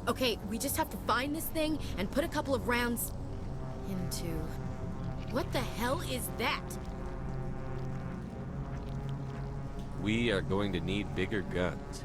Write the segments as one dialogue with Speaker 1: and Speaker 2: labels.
Speaker 1: Okay, we just have to find this thing and put a couple of rounds into... What the hell is that?
Speaker 2: We are going to need bigger guns.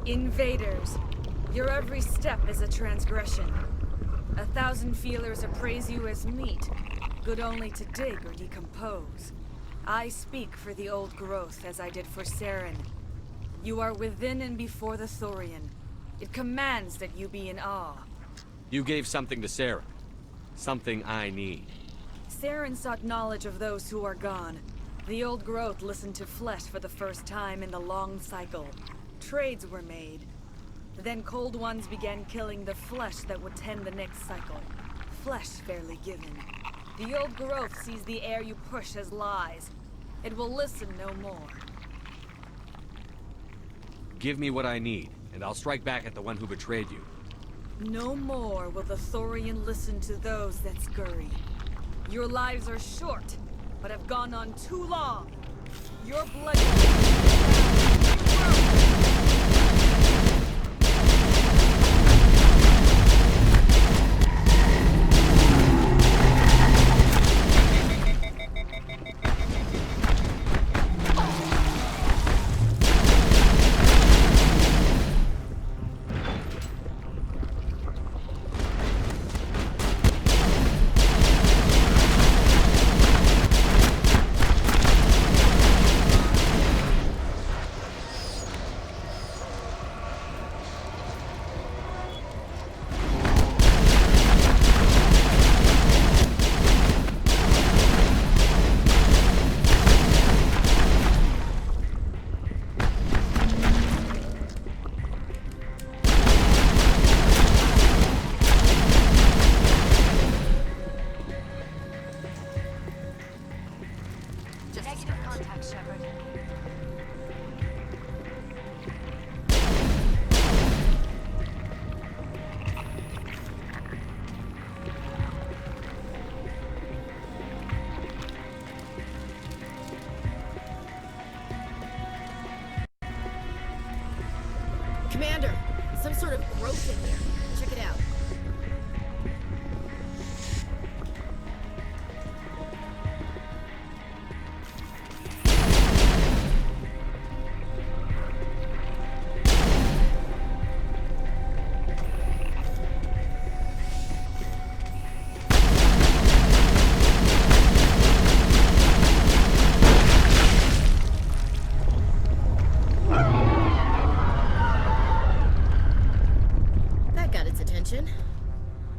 Speaker 3: Invaders, your every step is a transgression. 1,000 feelers appraise you as meat, good only to dig or decompose. I speak for the old growth as I did for Saren. You are within and before the Thorian. It commands that you be in awe.
Speaker 2: You gave something to Sarah. Something I need.
Speaker 3: Saren sought knowledge of those who are gone. The old growth listened to flesh for the first time in the long cycle. Trades were made. Then cold ones began killing the flesh that would tend the next cycle. Flesh fairly given. The old growth sees the air you push as lies. It will listen no more.
Speaker 2: Give me what I need, and I'll strike back at the one who betrayed you.
Speaker 3: No more will the Thorian listen to those that scurry. Your lives are short, but have gone on too long. Your blood...
Speaker 1: Commander, some sort of growth in here. Check it out.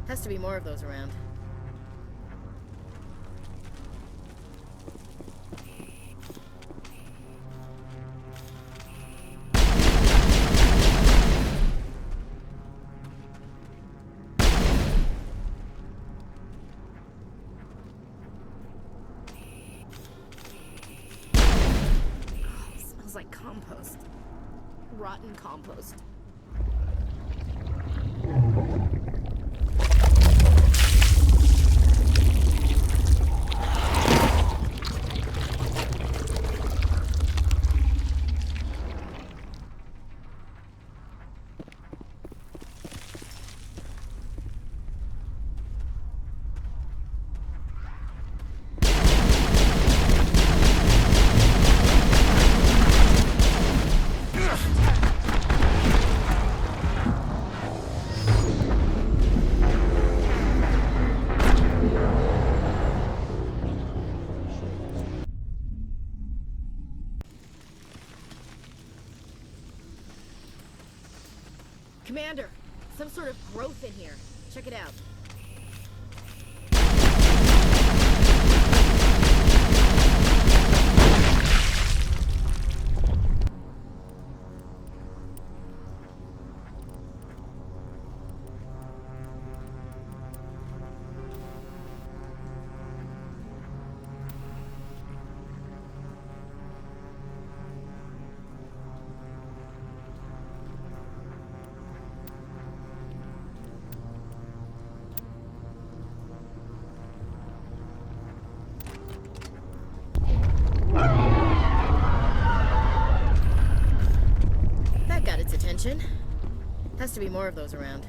Speaker 1: Has to be more of those around. Smells like compost. Rotten compost. Commander, some sort of growth in here. Check it out. has to be more of those around.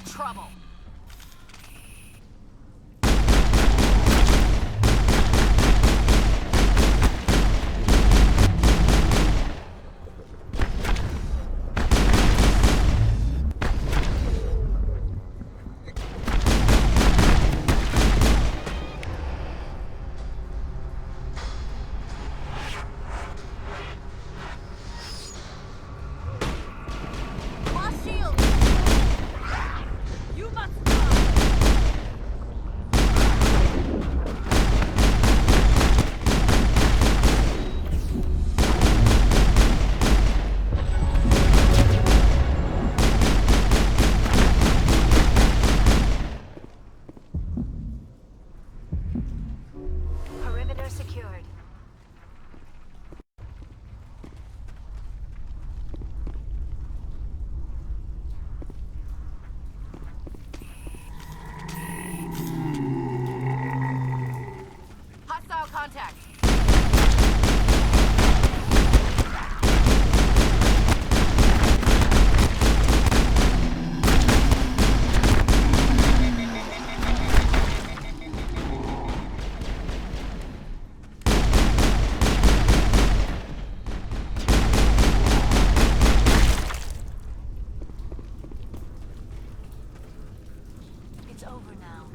Speaker 4: Trouble. Lost shield. You must
Speaker 5: Perimeter secured.
Speaker 4: hostile contact.
Speaker 5: It's over now.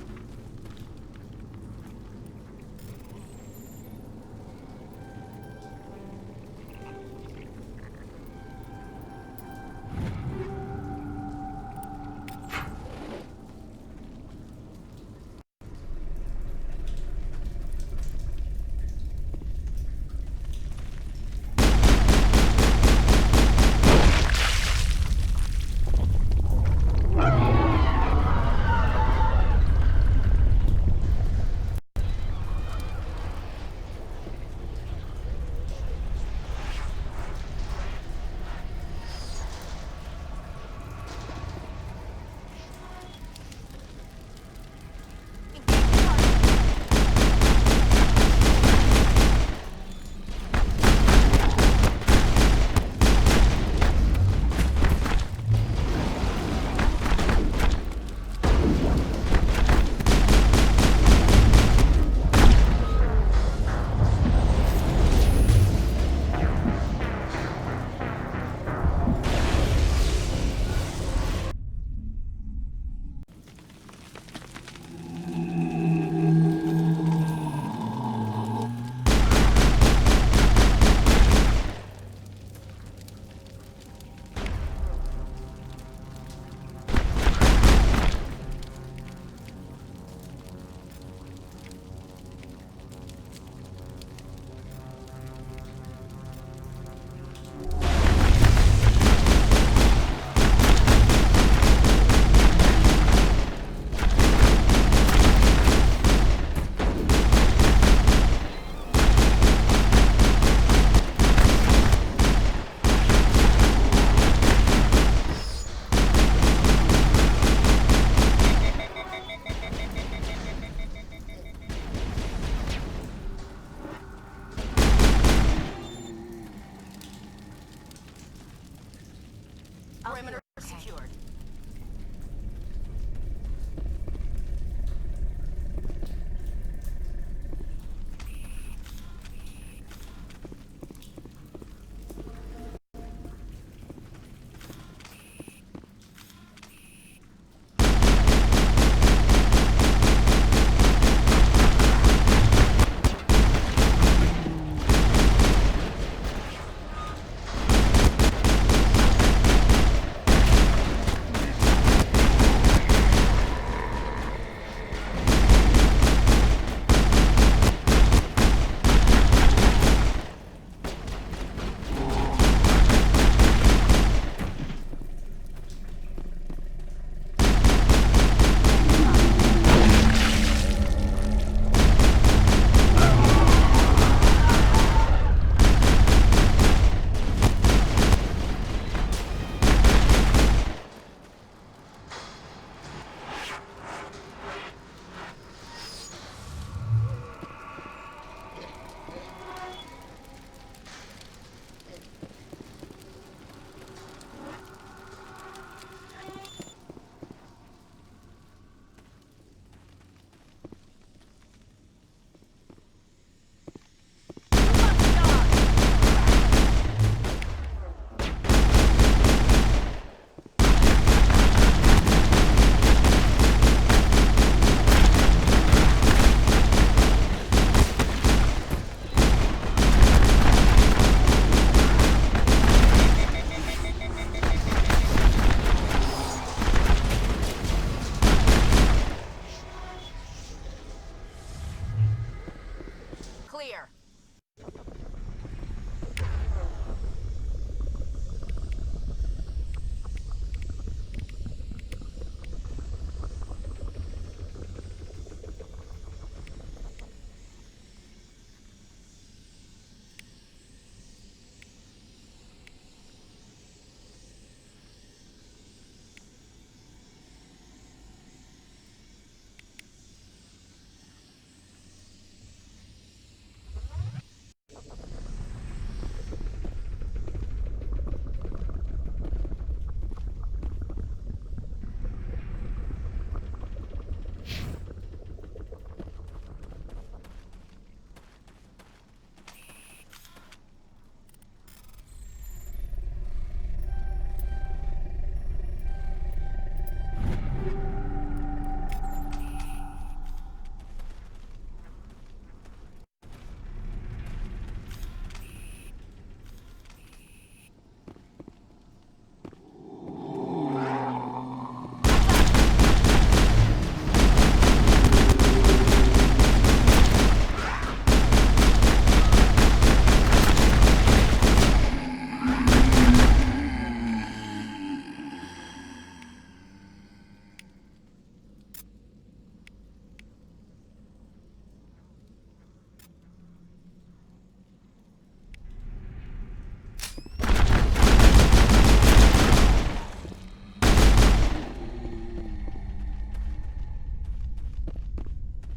Speaker 4: clear.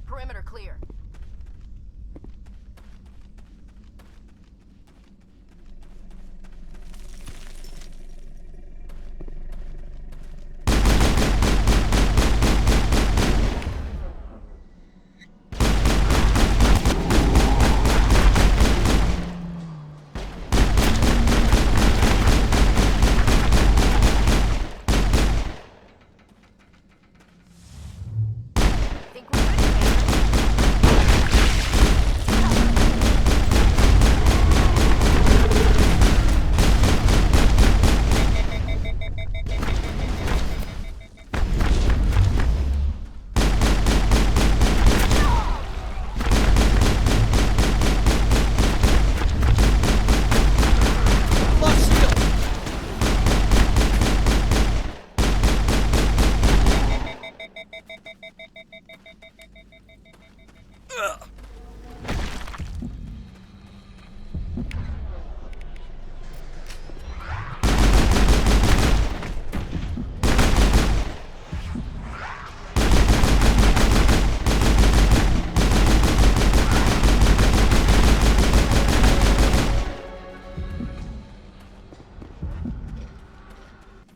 Speaker 4: Perimeter clear. Think we're ready, man.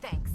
Speaker 4: Thanks.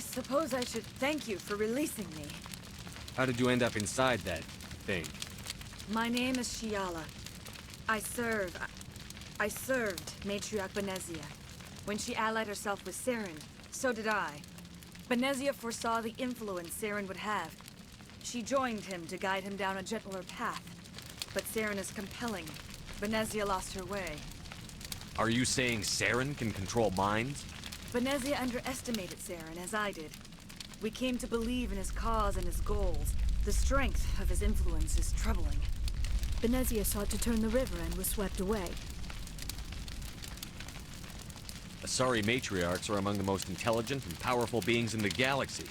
Speaker 3: suppose I should thank you for releasing me.
Speaker 2: How did you end up inside that thing?
Speaker 3: My name is Shiala. I served Matriarch Benezia. When she allied herself with Saren, so did I. Benezia foresaw the influence Saren would have. She joined him to guide him down a gentler path. But Saren is compelling. Benezia lost her way.
Speaker 2: Are you saying Saren can control minds?
Speaker 3: Benezia underestimated Saren, as I did. We came to believe in his cause and his goals. The strength of his influence is troubling.
Speaker 5: Benezia sought to turn the river and was swept away.
Speaker 2: Asari matriarchs are among the most intelligent and powerful beings in the galaxy.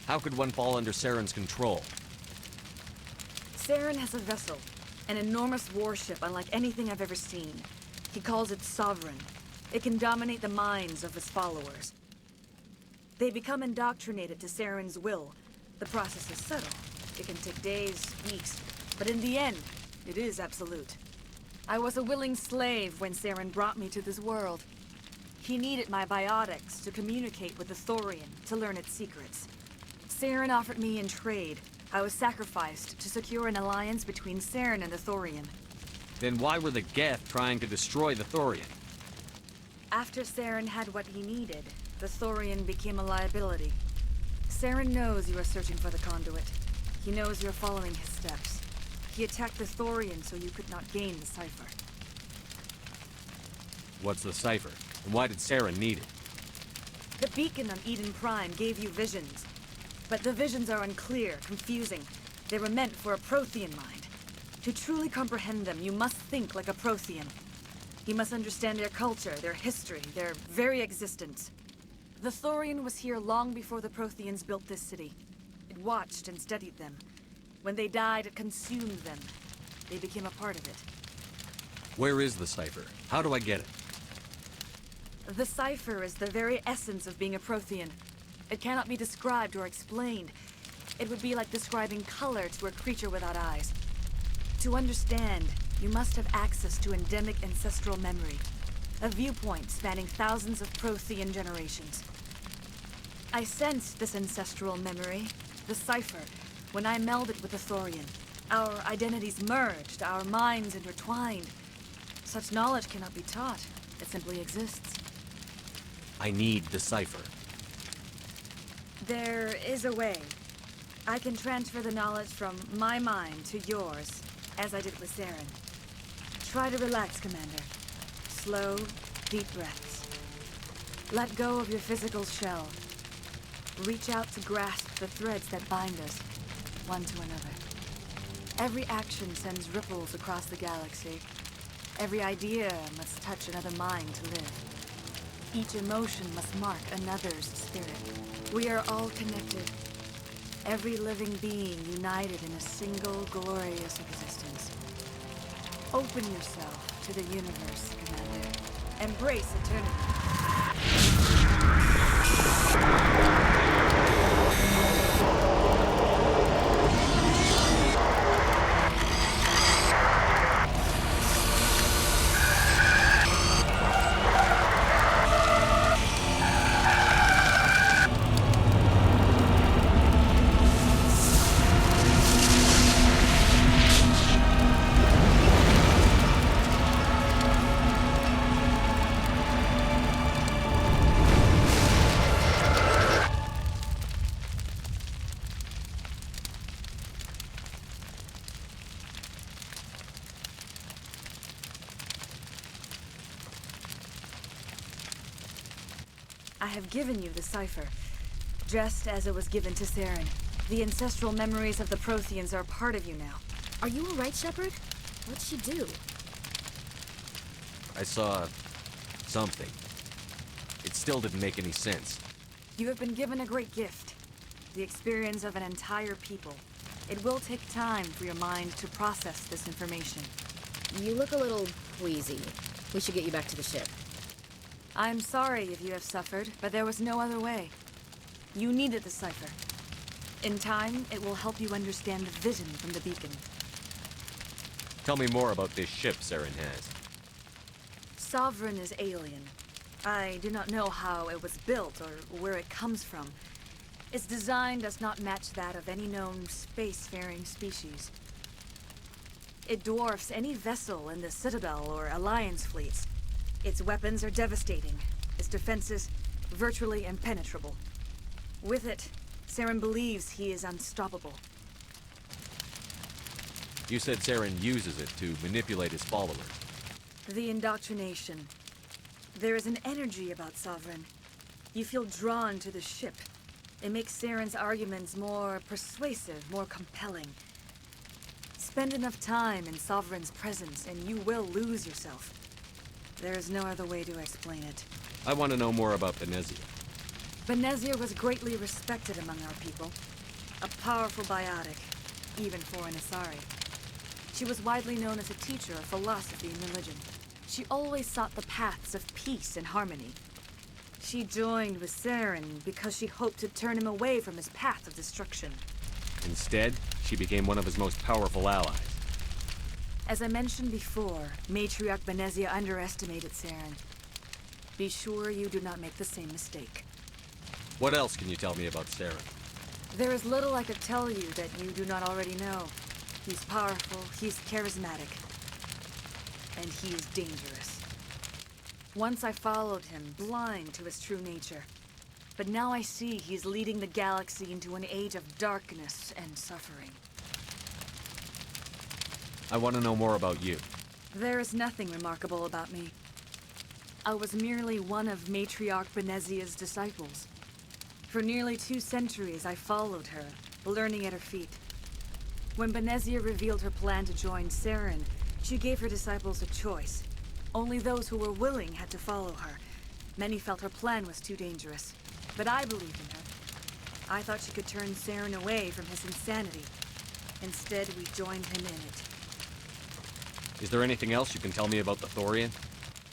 Speaker 2: How could one fall under Saren's control?
Speaker 3: Saren has a vessel, an enormous warship unlike anything I've ever seen. He calls it Sovereign. It can dominate the minds of his followers. They become indoctrinated to Saren's will. The process is subtle. It can take days, weeks, but in the end, it is absolute. I was a willing slave when Saren brought me to this world. He needed my biotics to communicate with the Thorian, to learn its secrets. Saren offered me in trade. I was sacrificed to secure an alliance between Saren and the Thorian.
Speaker 2: Then why were the Geth trying to destroy the Thorian?
Speaker 3: After Saren had what he needed, the Thorian became a liability. Saren knows you are searching for the conduit. He knows you're following his steps. He attacked the Thorian so you could not gain the cipher.
Speaker 2: What's the cipher? And why did Saren need it?
Speaker 3: The beacon on Eden Prime gave you visions. But the visions are unclear, confusing. They were meant for a Prothean mind. To truly comprehend them, you must think like a Prothean. You must understand their culture, their history, their very existence. The Thorian was here long before the Protheans built this city. It watched and studied them. When they died, it consumed them. They became a part of it.
Speaker 2: Where is the cipher? How do I get it?
Speaker 3: The cipher is the very essence of being a Prothean. It cannot be described or explained. It would be like describing color to a creature without eyes. To understand, you must have access to endemic ancestral memory. A viewpoint spanning thousands of Prothean generations. I sensed this ancestral memory, the cipher, when I melded with the Thorian. Our identities merged, our minds intertwined. Such knowledge cannot be taught. It simply exists.
Speaker 2: I need the cipher.
Speaker 3: There is a way. I can transfer the knowledge from my mind to yours, as I did with Saren. Try to relax, Commander. Slow, deep breaths. Let go of your physical shell. Reach out to grasp the threads that bind us, one to another. Every action sends ripples across the galaxy. Every idea must touch another mind to live. Each emotion must mark another's spirit. We are all connected. Every living being united in a single glorious existence. Open yourself to the universe, Commander. Embrace eternity. I have given you the cipher, just as it was given to Saren. The ancestral memories of the Protheans are a part of you now.
Speaker 5: Are you alright, Shepard? What'd she do?
Speaker 2: I saw something. It still didn't make any sense.
Speaker 3: You have been given a great gift. The experience of an entire people. It will take time for your mind to process this information.
Speaker 5: You look a little queasy. We should get you back to the ship.
Speaker 3: I'm sorry if you have suffered, but there was no other way. You needed the cipher. In time, it will help you understand the vision from the beacon.
Speaker 2: Tell me more about this ship Saren has.
Speaker 3: Sovereign is alien. I do not know how it was built or where it comes from. Its design does not match that of any known spacefaring species. It dwarfs any vessel in the Citadel or Alliance fleets. Its weapons are devastating. Its defenses virtually impenetrable. With it, Saren believes he is unstoppable.
Speaker 2: You said Saren uses it to manipulate his followers.
Speaker 3: The indoctrination. There is an energy about Sovereign. You feel drawn to the ship. It makes Saren's arguments more persuasive, more compelling. Spend enough time in Sovereign's presence and you will lose yourself. There is no other way to explain it.
Speaker 2: I want to know more about Benezia.
Speaker 3: Benezia was greatly respected among our people. A powerful biotic, even for an Asari. She was widely known as a teacher of philosophy and religion. She always sought the paths of peace and harmony. She joined with Saren because she hoped to turn him away from his path of destruction.
Speaker 2: Instead, she became one of his most powerful allies.
Speaker 3: As I mentioned before, Matriarch Benezia underestimated Saren. Be sure you do not make the same mistake.
Speaker 2: What else can you tell me about Saren?
Speaker 3: There is little I could tell you that you do not already know. He's powerful, he's charismatic, and he is dangerous. Once I followed him, blind to his true nature. But now I see he's leading the galaxy into an age of darkness and suffering.
Speaker 2: I want to know more about you.
Speaker 3: There is nothing remarkable about me. I was merely one of Matriarch Benezia's disciples. For nearly 2 centuries, I followed her, learning at her feet. When Benezia revealed her plan to join Saren, she gave her disciples a choice. Only those who were willing had to follow her. Many felt her plan was too dangerous, but I believed in her. I thought she could turn Saren away from his insanity. Instead, we joined him in it.
Speaker 2: Is there anything else you can tell me about the Thorian?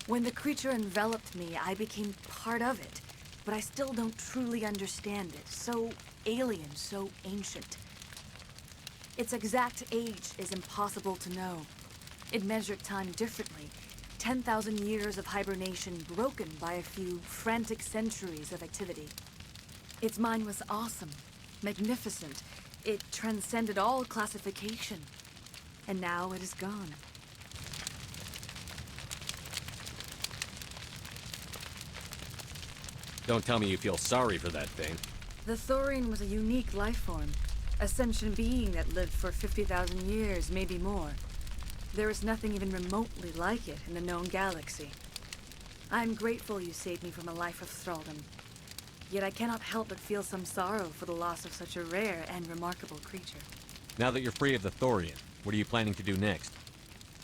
Speaker 3: When the creature enveloped me, I became part of it. But I still don't truly understand it. So alien, so ancient. Its exact age is impossible to know. It measured time differently. 10,000 years of hibernation broken by a few frantic centuries of activity. Its mind was awesome, magnificent. It transcended all classification. And now it is gone.
Speaker 2: Don't tell me you feel sorry for that thing.
Speaker 3: The Thorian was a unique life form. A sentient being that lived for 50,000 years, maybe more. There is nothing even remotely like it in the known galaxy. I'm grateful you saved me from a life of thraldom. Yet I cannot help but feel some sorrow for the loss of such a rare and remarkable creature.
Speaker 2: Now that you're free of the Thorian, what are you planning to do next?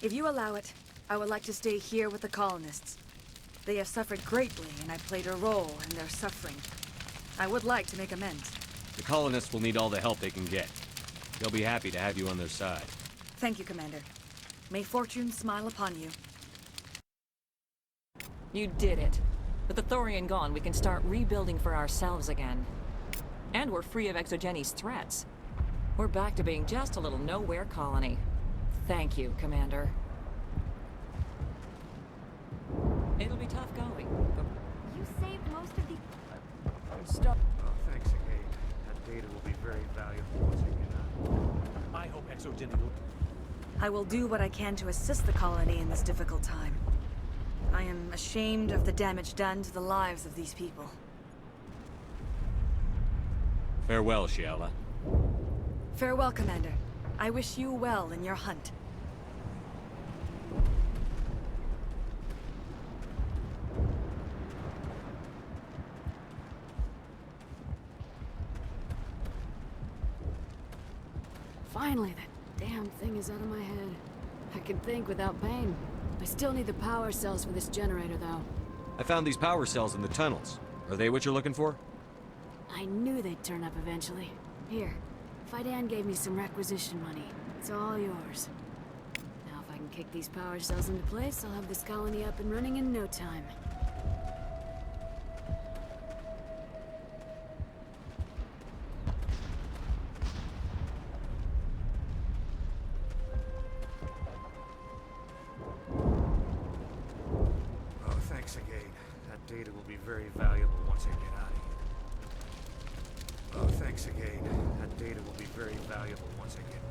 Speaker 3: If you allow it, I would like to stay here with the colonists. They have suffered greatly, and I played a role in their suffering. I would like to make amends.
Speaker 2: The colonists will need all the help they can get. They'll be happy to have you on their side.
Speaker 3: Thank you, Commander. May fortune smile upon you.
Speaker 6: You did it. With the Thorian gone, we can start rebuilding for ourselves again. And we're free of Exogeni's threats. We're back to being just a little nowhere colony. Thank you, Commander. It'll be tough going, but...
Speaker 4: You saved most of the...
Speaker 6: Stop.
Speaker 7: Oh, thanks again. That data will be very valuable once I get out.
Speaker 8: I hope Exogeny will...
Speaker 3: I will do what I can to assist the colony in this difficult time. I am ashamed of the damage done to the lives of these people.
Speaker 2: Farewell, Shiala.
Speaker 3: Farewell, Commander. I wish you well in your hunt.
Speaker 5: Finally, that damn thing is out of my head. I can think without pain. I still need the power cells for this generator, though.
Speaker 2: I found these power cells in the tunnels. Are they what you're looking for?
Speaker 5: I knew they'd turn up eventually. Here, Fidan gave me some requisition money. It's all yours. Now if I can kick these power cells into place, I'll have this colony up and running in no time.
Speaker 7: Oh, thanks again. That data will be very valuable once I get out of here. Oh, thanks again. That data will be very valuable once I get...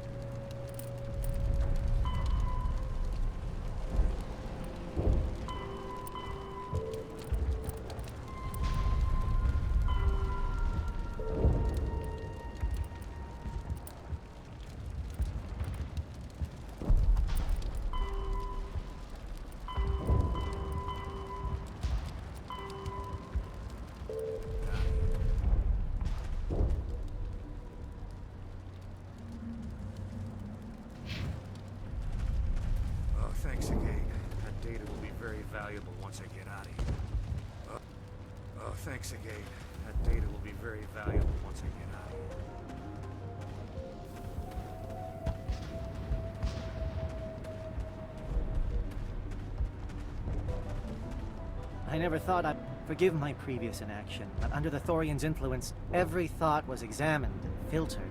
Speaker 7: Thanks again. That data will be very valuable once I get out of here. Thanks again. That data will be very valuable once I get out of here.
Speaker 8: I never thought I'd forgive my previous inaction, but under the Thorian's influence, every thought was examined and filtered.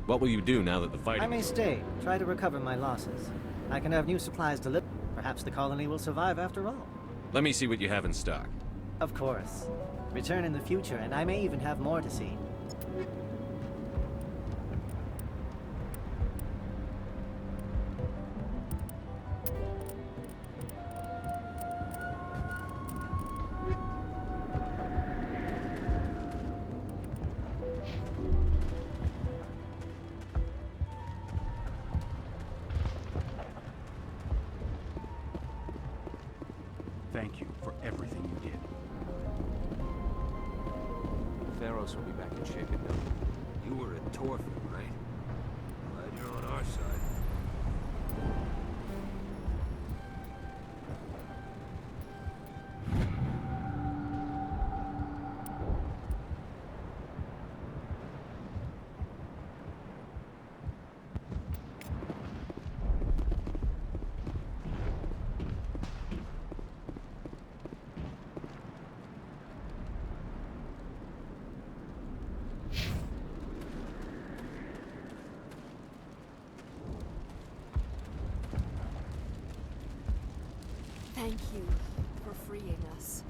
Speaker 2: What will you do now that the fighting...
Speaker 8: I may stay, try to recover my losses. I can have new supplies delivered. Perhaps the colony will survive after all.
Speaker 2: Let me see what you have in stock.
Speaker 8: Of course. Return in the future, and I may even have more to see.
Speaker 9: Thank you for everything you did.
Speaker 10: Pharaohs will be back in shape in no time.
Speaker 11: You were at Torfin, right? Glad you're on our side.
Speaker 5: Thank you for freeing us.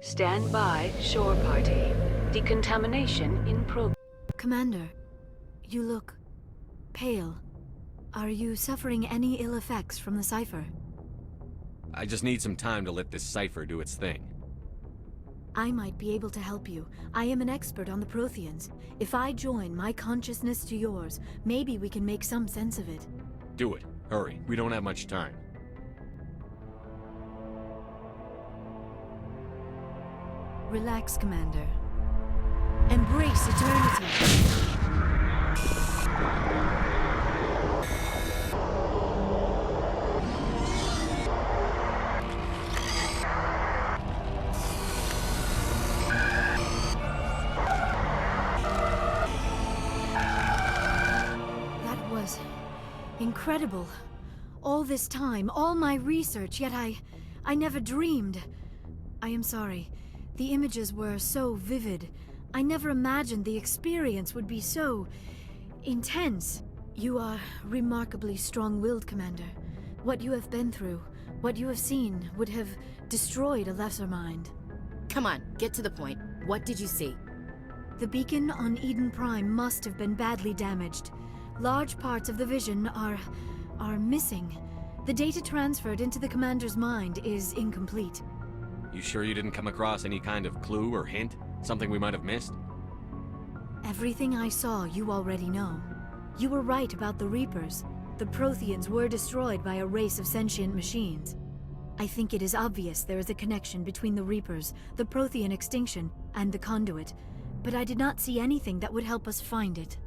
Speaker 12: Stand by, shore party. Decontamination in progress.
Speaker 5: Commander, you look pale. Are you suffering any ill effects from the cipher?
Speaker 2: I just need some time to let this cipher do its thing.
Speaker 5: I might be able to help you. I am an expert on the Protheans. If I join my consciousness to yours, maybe we can make some sense of it.
Speaker 2: Do it. Hurry. We don't have much time.
Speaker 5: Relax, Commander. Embrace eternity. That was incredible. All this time, all my research, yet I never dreamed. I am sorry. The images were so vivid. I never imagined the experience would be so intense. You are remarkably strong-willed, Commander. What you have been through, what you have seen, would have destroyed a lesser mind.
Speaker 1: Come on, get to the point. What did you see?
Speaker 5: The beacon on Eden Prime must have been badly damaged. Large parts of the vision are missing. The data transferred into the Commander's mind is incomplete.
Speaker 2: You sure you didn't come across any kind of clue or hint? Something we might have missed?
Speaker 5: Everything I saw, you already know. You were right about the Reapers.
Speaker 13: The Protheans were destroyed by a race of sentient machines. I think it is obvious there is a connection between the Reapers, the Prothean extinction, and the Conduit, but I did not see anything that would help us find it.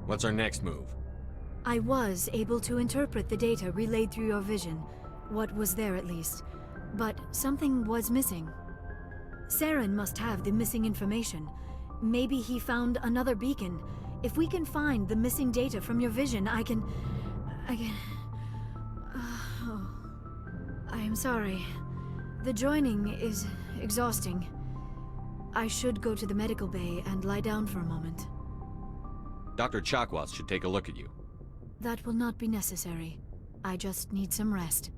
Speaker 2: What's our next move?
Speaker 13: I was able to interpret the data relayed through your vision, what was there at least, but something was missing. Saren must have the missing information. Maybe he found another beacon. If we can find the missing data from your vision, I can... Oh. I am sorry. The joining is exhausting. I should go to the medical bay and lie down for a moment.
Speaker 2: Dr. Chakwas should take a look at you.
Speaker 13: That will not be necessary. I just need some rest.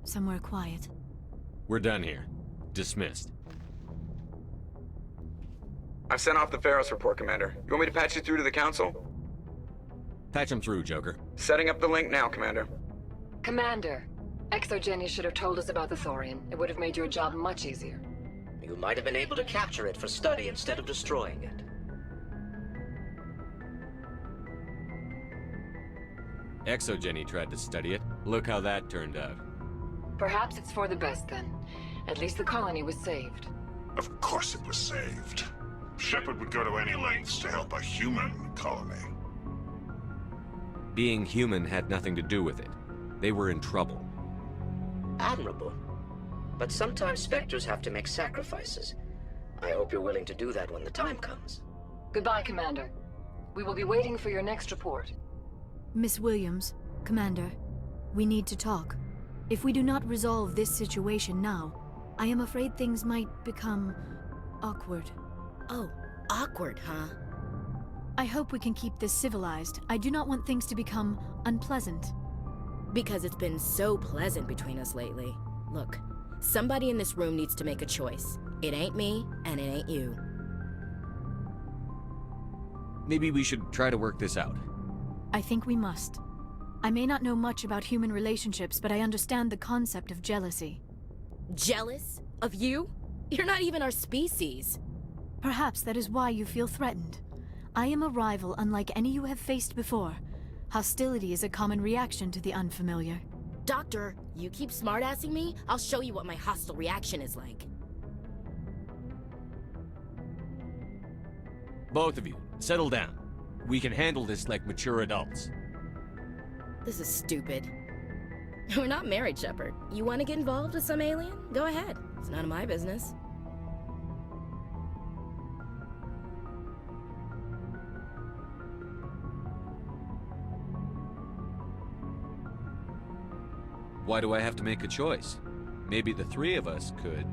Speaker 13: Somewhere quiet.
Speaker 2: We're done here. Dismissed.
Speaker 14: I've sent off the Pharos report, Commander. You want me to patch you through to the Council?
Speaker 2: Patch him through, Joker.
Speaker 14: Setting up the link now, Commander.
Speaker 12: Commander, Exogeny should have told us about the Thorian. It would have made your job much easier.
Speaker 15: You might have been able to capture it for study instead of destroying it.
Speaker 2: Exogeny tried to study it. Look how that turned out.
Speaker 12: Perhaps it's for the best then. At least the colony was saved.
Speaker 16: Of course it was saved. Shepard would go to any lengths to help a human colony.
Speaker 2: Being human had nothing to do with it. They were in trouble.
Speaker 15: Admirable. But sometimes Spectres have to make sacrifices. I hope you're willing to do that when the time comes.
Speaker 12: Goodbye, Commander. We will be waiting for your next report.
Speaker 13: Miss Williams, Commander, we need to talk. If we do not resolve this situation now, I am afraid things might become awkward.
Speaker 1: Oh, awkward, huh?
Speaker 13: I hope we can keep this civilized. I do not want things to become unpleasant.
Speaker 1: Because it's been so pleasant between us lately. Look, somebody in this room needs to make a choice. It ain't me, and it ain't you.
Speaker 2: Maybe we should try to work this out.
Speaker 13: I think we must. I may not know much about human relationships, but I understand the concept of jealousy.
Speaker 1: Jealous? Of you? You're not even our species.
Speaker 13: Perhaps that is why you feel threatened. I am a rival unlike any you have faced before. Hostility is a common reaction to the unfamiliar.
Speaker 1: Doctor, you keep smartassing me, I'll show you what my hostile reaction is like.
Speaker 2: Both of you, settle down. We can handle this like mature adults.
Speaker 1: This is stupid. We're not married, Shepard. You want to get involved with some alien? Go ahead. It's none of my business.
Speaker 2: Why do I have to make a choice? Maybe the three of us could,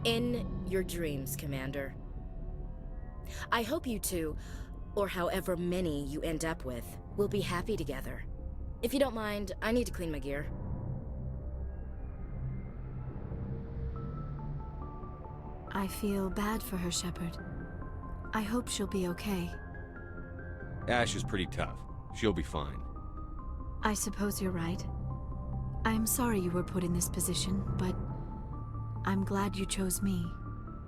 Speaker 1: In your dreams, Commander. I hope you two, or however many you end up with, will be happy together. If you don't mind, I need to clean my gear.
Speaker 13: I feel bad for her, Shepard. I hope she'll be okay.
Speaker 2: Ash is pretty tough. She'll be fine.
Speaker 13: I suppose you're right. I'm sorry you were put in this position, but I'm glad you chose me.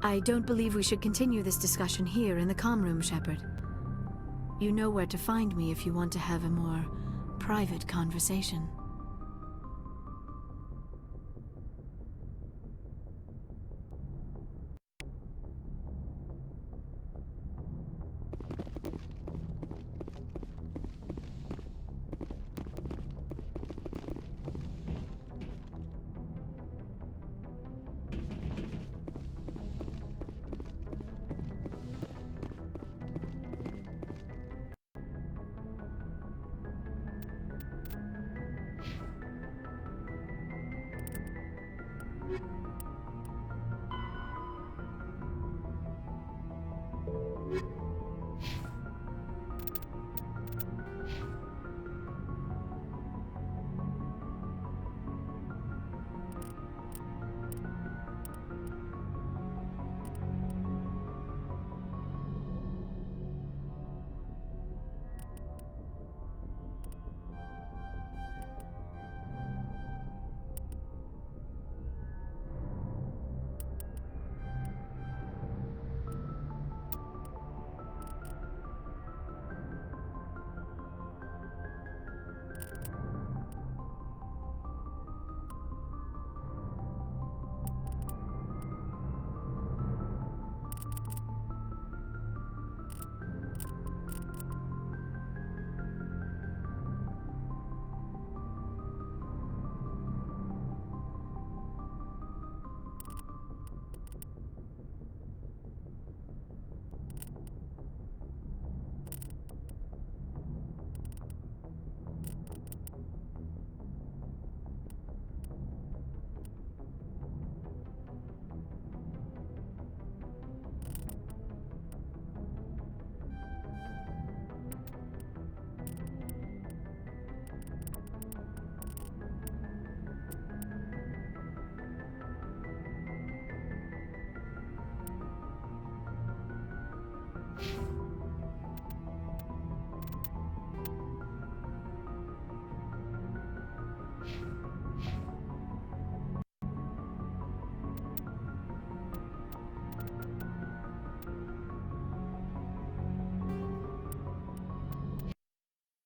Speaker 13: I don't believe we should continue this discussion here in the comm room, Shepard. You know where to find me if you want to have a more private conversation.
Speaker 16: You